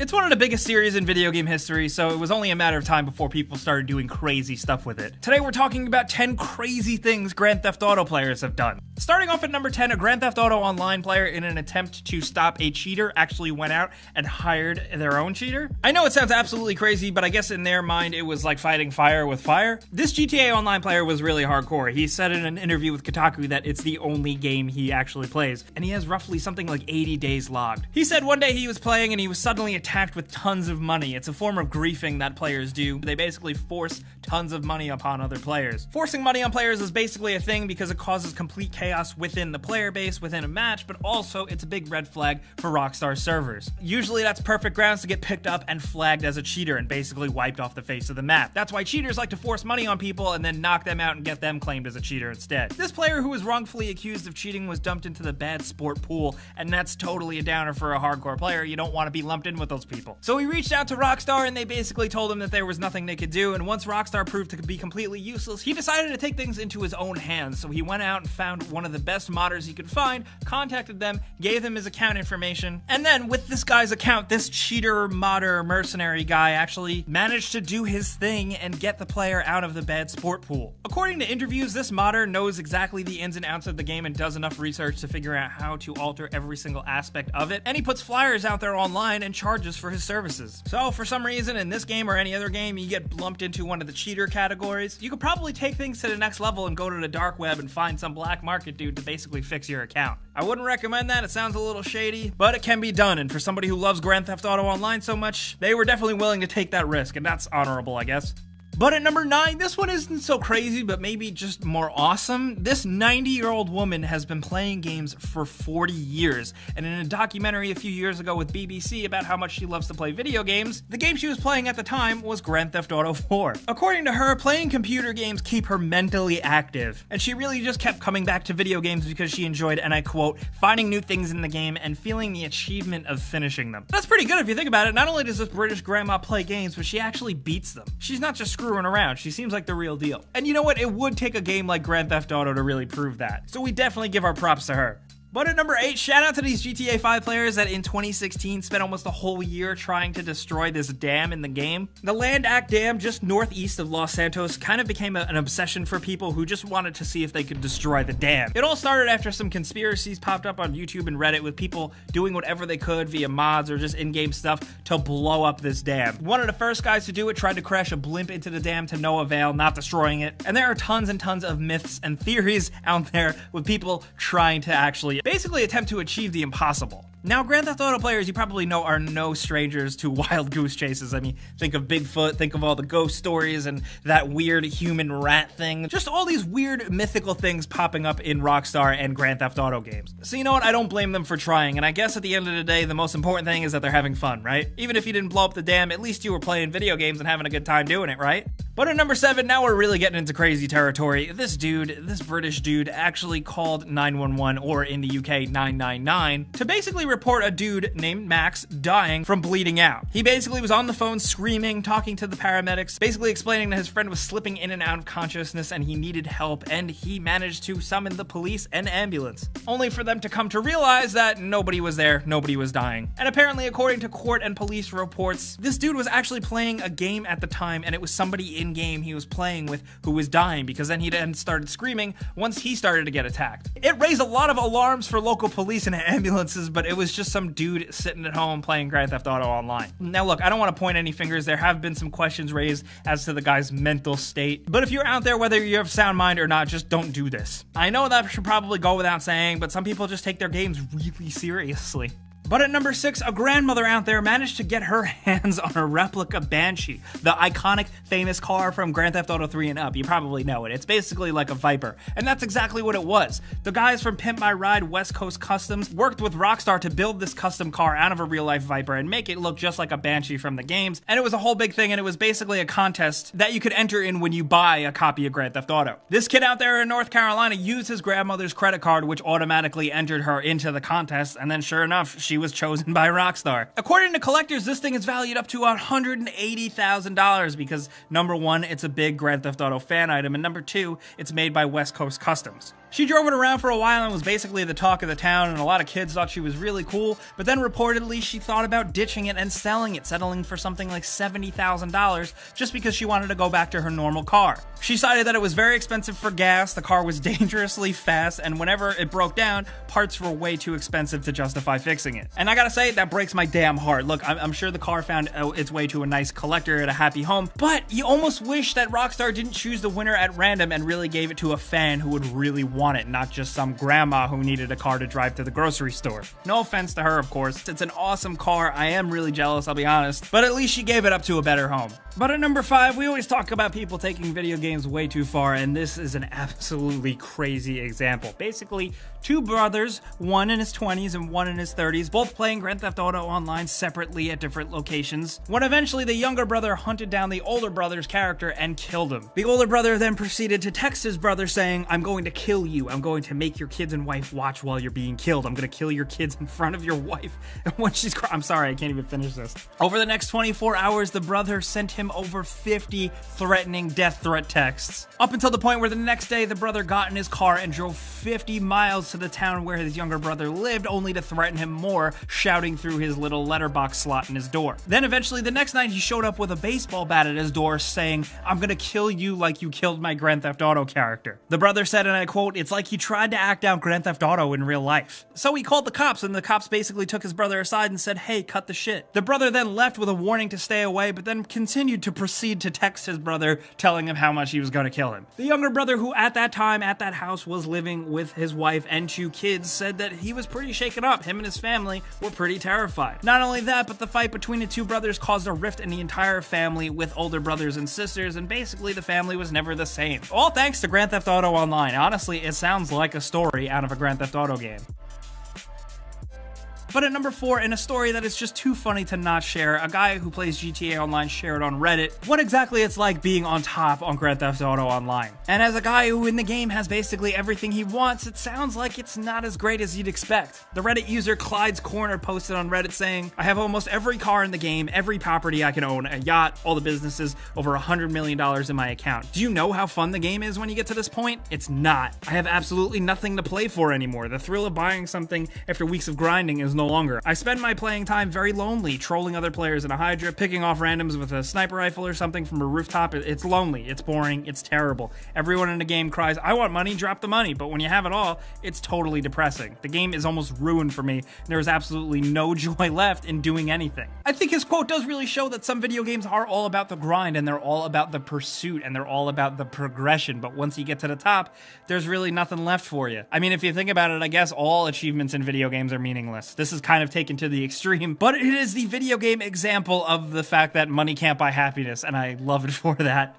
It's one of the biggest series in video game history, so it was only a matter of time before people started doing crazy stuff with it. Today we're talking about 10 crazy things Grand Theft Auto players have done. Starting off at number 10, a Grand Theft Auto Online player, in an attempt to stop a cheater, actually went out and hired their own cheater. I know it sounds absolutely crazy, but I guess in their mind it was like fighting fire with fire. This GTA Online player was really hardcore. He said in an interview with Kotaku that it's the only game he actually plays, and he has roughly something like 80 days logged. He said one day he was playing and he was suddenly attacked with tons of money. It's a form of griefing that players do. They basically force tons of money upon other players. Forcing money on players is basically a thing because it causes complete chaos within the player base, within a match, but also it's a big red flag for Rockstar servers. Usually that's perfect grounds to get picked up and flagged as a cheater and basically wiped off the face of the map. That's why cheaters like to force money on people and then knock them out and get them claimed as a cheater instead. This player who was wrongfully accused of cheating was dumped into the bad sport pool, and that's totally a downer for a hardcore player. You don't want to be lumped in with those people. So he reached out to Rockstar and they basically told him that there was nothing they could do, and once Rockstar proved to be completely useless, he decided to take things into his own hands. So he went out and found one of the best modders he could find, contacted them, gave them his account information, and then with this guy's account, this cheater, modder, mercenary guy actually managed to do his thing and get the player out of the bad sport pool. According to interviews, this modder knows exactly the ins and outs of the game and does enough research to figure out how to alter every single aspect of it, and he puts flyers out there online and charges for his services. So for some reason in this game or any other game you get lumped into one of the cheater categories, you could probably take things to the next level and go to the dark web and find some black market dude to basically fix your account. I wouldn't recommend that. It sounds a little shady, but it can be done, and for somebody who loves Grand Theft Auto Online so much, they were definitely willing to take that risk, and that's honorable, I guess. But at number 9, this one isn't so crazy, but maybe just more awesome. This 90-year-old woman has been playing games for 40 years, and in a documentary a few years ago with BBC about how much she loves to play video games, the game she was playing at the time was Grand Theft Auto 4. According to her, playing computer games keep her mentally active, and she really just kept coming back to video games because she enjoyed, and I quote, finding new things in the game and feeling the achievement of finishing them. That's pretty good if you think about it. Not only does this British grandma play games, but she actually beats them. She's not just screwing around. She seems like the real deal. And you know what? It would take a game like Grand Theft Auto to really prove that. So we definitely give our props to her. But at number 8, shout out to these GTA 5 players that in 2016 spent almost a whole year trying to destroy this dam in the game. The Land Act Dam just northeast of Los Santos kind of became an obsession for people who just wanted to see if they could destroy the dam. It all started after some conspiracies popped up on YouTube and Reddit with people doing whatever they could via mods or just in-game stuff to blow up this dam. One of the first guys to do it tried to crash a blimp into the dam to no avail, not destroying it. And there are tons and tons of myths and theories out there with people trying to actually basically attempt to achieve the impossible. Now, Grand Theft Auto players, you probably know, are no strangers to wild goose chases. I mean, think of Bigfoot, think of all the ghost stories and that weird human rat thing. Just all these weird mythical things popping up in Rockstar and Grand Theft Auto games. So you know what? I don't blame them for trying, and I guess at the end of the day, the most important thing is that they're having fun, right? Even if you didn't blow up the dam, at least you were playing video games and having a good time doing it, right? But at number 7, now we're really getting into crazy territory. This British dude, actually called 911, or in the UK, 999, to basically report a dude named Max dying from bleeding out. He basically was on the phone screaming, talking to the paramedics, basically explaining that his friend was slipping in and out of consciousness and he needed help, and he managed to summon the police and ambulance, only for them to come to realize that nobody was there, nobody was dying. And apparently, according to court and police reports, this dude was actually playing a game at the time, and it was somebody in-game he was playing with who was dying, because then he started screaming once he started to get attacked. It raised a lot of alarms for local police and ambulances, but it was just some dude sitting at home playing Grand Theft Auto Online. Now look, I don't want to point any fingers. There have been some questions raised as to the guy's mental state, but if you're out there, whether you have sound mind or not, just don't do this. I know that should probably go without saying, but some people just take their games really seriously. But at number 6, a grandmother out there managed to get her hands on a replica Banshee, the iconic, famous car from Grand Theft Auto 3 and up. You probably know it. It's basically like a Viper, and that's exactly what it was. The guys from Pimp My Ride West Coast Customs worked with Rockstar to build this custom car out of a real-life Viper and make it look just like a Banshee from the games, and it was a whole big thing, and it was basically a contest that you could enter in when you buy a copy of Grand Theft Auto. This kid out there in North Carolina used his grandmother's credit card, which automatically entered her into the contest, and then sure enough, she was chosen by Rockstar. According to collectors, this thing is valued up to $180,000 because number 1, it's a big Grand Theft Auto fan item, and number 2, it's made by West Coast Customs. She drove it around for a while and was basically the talk of the town, and a lot of kids thought she was really cool, but then reportedly she thought about ditching it and selling it, settling for something like $70,000 just because she wanted to go back to her normal car. She cited that it was very expensive for gas, the car was dangerously fast, and whenever it broke down, parts were way too expensive to justify fixing it. And I gotta say, that breaks my damn heart. Look, I'm sure the car found its way to a nice collector at a happy home, but you almost wish that Rockstar didn't choose the winner at random and really gave it to a fan who would really want it, not just some grandma who needed a car to drive to the grocery store. No offense to her, of course. It's an awesome car. I am really jealous, I'll be honest, but at least she gave it up to a better home. But at number 5, we always talk about people taking video games way too far, and this is an absolutely crazy example. Basically, two brothers, one in his 20s and one in his 30s, both playing Grand Theft Auto Online separately at different locations, when eventually the younger brother hunted down the older brother's character and killed him. The older brother then proceeded to text his brother saying, "I'm going to kill you. I'm going to make your kids and wife watch while you're being killed. I'm going to kill your kids in front of your wife." And when she's I'm sorry, I can't even finish this. Over the next 24 hours, the brother sent him over 50 threatening death threat texts. Up until the point where the next day, the brother got in his car and drove 50 miles to the town where his younger brother lived, only to threaten him more, shouting through his little letterbox slot in his door. Then eventually the next night, he showed up with a baseball bat at his door saying, "I'm gonna kill you like you killed my Grand Theft Auto character." The brother said, and I quote, "It's like he tried to act out Grand Theft Auto in real life." So he called the cops, and the cops basically took his brother aside and said, "Hey, cut the shit." The brother then left with a warning to stay away, but then continued to proceed to text his brother, telling him how much he was gonna kill him. The younger brother, who at that time at that house was living with his wife and 2 kids, said that he was pretty shaken up. Him and his family were pretty terrified. Not only that, but the fight between the 2 brothers caused a rift in the entire family with older brothers and sisters, and basically the family was never the same. All thanks to Grand Theft Auto Online. Honestly, it sounds like a story out of a Grand Theft Auto game. But at number 4, in a story that is just too funny to not share, a guy who plays GTA Online shared on Reddit what exactly it's like being on top on Grand Theft Auto Online. And as a guy who in the game has basically everything he wants, it sounds like it's not as great as you'd expect. The Reddit user Clyde's Corner posted on Reddit saying, "I have almost every car in the game, every property I can own, a yacht, all the businesses, over $100 million in my account. Do you know how fun the game is when you get to this point? It's not. I have absolutely nothing to play for anymore. The thrill of buying something after weeks of grinding is no longer. I spend my playing time very lonely, trolling other players in a Hydra, picking off randoms with a sniper rifle or something from a rooftop. It's lonely, it's boring, it's terrible. Everyone in the game cries, 'I want money, drop the money,' but when you have it all, it's totally depressing. The game is almost ruined for me, and there is absolutely no joy left in doing anything." I think his quote does really show that some video games are all about the grind, and they're all about the pursuit, and they're all about the progression, but once you get to the top, there's really nothing left for you. I mean, if you think about it, I guess all achievements in video games are meaningless. This is kind of taken to the extreme, but it is the video game example of the fact that money can't buy happiness, and I love it for that.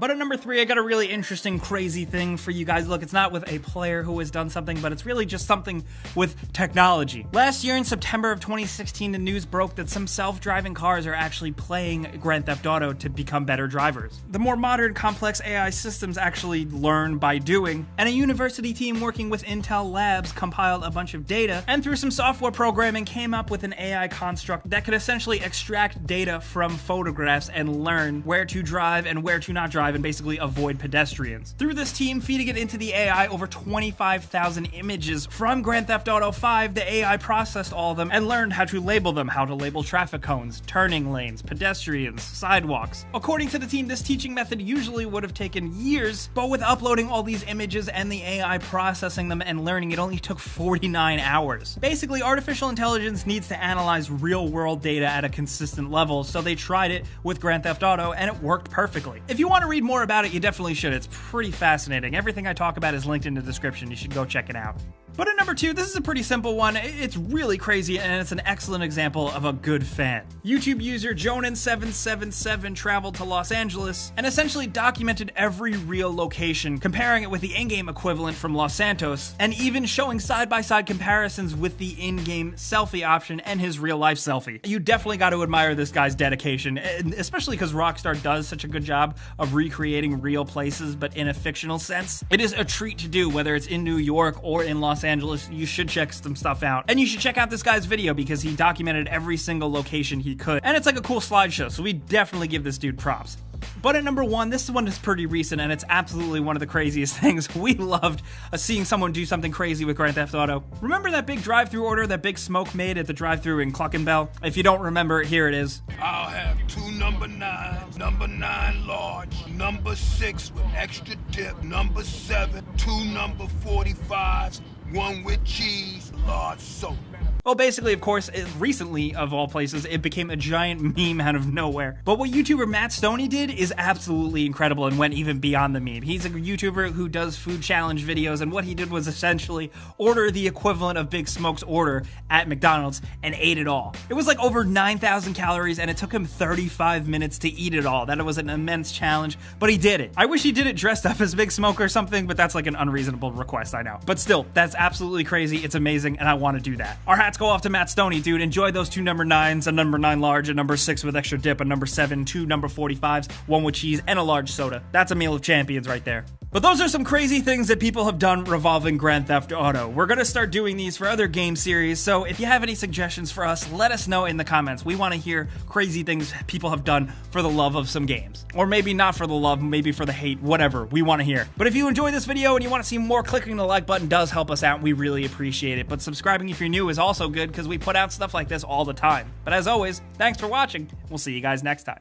But at number 3, I got a really interesting, crazy thing for you guys. Look, it's not with a player who has done something, but it's really just something with technology. Last year in September of 2016, the news broke that some self-driving cars are actually playing Grand Theft Auto to become better drivers. The more modern, complex AI systems actually learn by doing, and a university team working with Intel Labs compiled a bunch of data, and through some software programming came up with an AI construct that could essentially extract data from photographs and learn where to drive and where to not drive, and basically avoid pedestrians. Through this team feeding it into the AI over 25,000 images from Grand Theft Auto 5, the AI processed all of them and learned how to label them, how to label traffic cones, turning lanes, pedestrians, sidewalks. According to the team, this teaching method usually would have taken years, but with uploading all these images and the AI processing them and learning, it only took 49 hours. Basically, artificial intelligence needs to analyze real-world data at a consistent level, so they tried it with Grand Theft Auto, and it worked perfectly. If you want to read more about it, you definitely should. It's pretty fascinating. Everything I talk about is linked in the description. You should go check it out. But at number 2, this is a pretty simple one. It's really crazy, and it's an excellent example of a good fan. YouTube user Jonan777 traveled to Los Angeles and essentially documented every real location, comparing it with the in-game equivalent from Los Santos, and even showing side-by-side comparisons with the in-game selfie option and his real-life selfie. You definitely got to admire this guy's dedication, especially because Rockstar does such a good job of recreating real places, but in a fictional sense. It is a treat to do, whether it's in New York or in Los Angeles. You should check some stuff out. And you should check out this guy's video because he documented every single location he could. And it's like a cool slideshow, so we definitely give this dude props. But at number 1, this one is pretty recent, and it's absolutely one of the craziest things. We loved seeing someone do something crazy with Grand Theft Auto. Remember that big drive-thru order that Big Smoke made at the drive-thru in Cluckenbell? If you don't remember, here it is. I'll have 2 number 9s, number 9 large, number 6 with extra dip, number 7, 2 number 45s, 1 with cheese, large soda. Well, basically, of course, recently, of all places, it became a giant meme out of nowhere. But what YouTuber Matt Stoney did is absolutely incredible and went even beyond the meme. He's a YouTuber who does food challenge videos, and what he did was essentially order the equivalent of Big Smoke's order at McDonald's and ate it all. It was like over 9,000 calories, and it took him 35 minutes to eat it all. That was an immense challenge, but he did it. I wish he did it dressed up as Big Smoke or something, but that's like an unreasonable request, I know. But still, that's absolutely crazy. It's amazing, and I want to do that. Our hats go off to Matt Stoney, dude. Enjoy those 2 number 9s, a number 9 large, a number 6 with extra dip, a number 7, 2 number 45s, 1 with cheese, and a large soda. That's a meal of champions right there. But those are some crazy things that people have done revolving Grand Theft Auto. We're gonna start doing these for other game series, so if you have any suggestions for us, let us know in the comments. We want to hear crazy things people have done for the love of some games. Or maybe not for the love, maybe for the hate, whatever. We want to hear. But if you enjoyed this video and you want to see more, clicking the like button does help us out. We really appreciate it. But subscribing if you're new is also good because we put out stuff like this all the time. But as always, thanks for watching. We'll see you guys next time.